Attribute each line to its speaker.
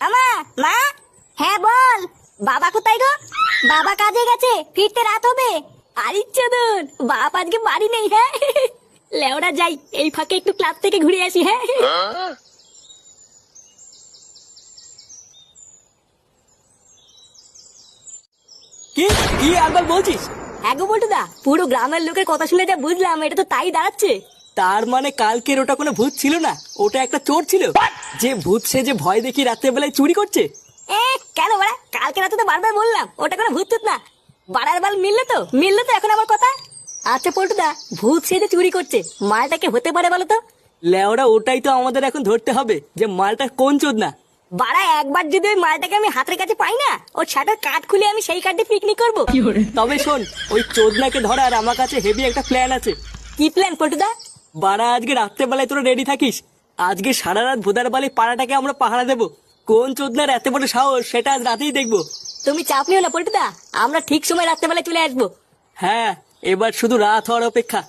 Speaker 1: আমা, মা। হ্যাঁ বল। বাবা কোথায় গো? বাবা কাজে গেছে, ফিরতে রাত হবে। আরে চোদন, বাপ আজকে বাড়ি নেই। হ্যাঁ লেওড়া যাই, এই ফাঁকে একটু ক্লাব থেকে ঘুরে আসি। হ্যাঁ
Speaker 2: কি কি একবার বলছিস?
Speaker 1: হ্যাঁ গো বল্টুদা, পুরো গ্রামের লোকের কথা শুনে যা বুঝলাম, এটা তো তাই দাঁড়াচ্ছে।
Speaker 2: তার মানে কালকের ওটা কোনো ভূত ছিল না, ওটা একটা চোর ছিল, যে ভূত সে যে ভয় দেখি রাত্রে বেলায় চুরি করছে।
Speaker 1: এ কেন বাড়া, কালকে রাতে তো বারবার বললাম ওটা কোনো ভূত টুত না। বাড়ার বাল মিললে তো এখন আমার কথা। আচ্ছা পল্টুদা, ভূত সে যে চুরি করছে, মালটাকে হতে পারে বলো তো?
Speaker 2: লেওড়া ওটাই তো আমাদের এখন ধরতে হবে, যে মালটা কোন চোদ না।
Speaker 1: বাড়া একবার যদি ওই মালটাকে আমি হাতের কাছে পাই না, ওর শাটার কাঠ খুলে আমি সেই কাঠে পিকনিক করবো।
Speaker 2: তবে শোন, ওই চোদনাকে ধরার আমার কাছে হেভি একটা প্ল্যান আছে।
Speaker 1: কি প্ল্যান পল্টুদা?
Speaker 2: বাড়া আজকে রাত্রে বেলায় তোরা রেডি থাকিস। আজকে সারা রাত ভোদার বালি পাড়াটাকে আমরা পাহারা দেবো। কোন চোদনার এত বড় সাহস সেটা আজ রাতেই দেখবো।
Speaker 1: তুমি চাপ নিও না পল্টুদা, আমরা ঠিক সময় রাত্রেবেলায় চলে আসবো।
Speaker 2: হ্যাঁ, এবার শুধু রাত হওয়ার অপেক্ষা।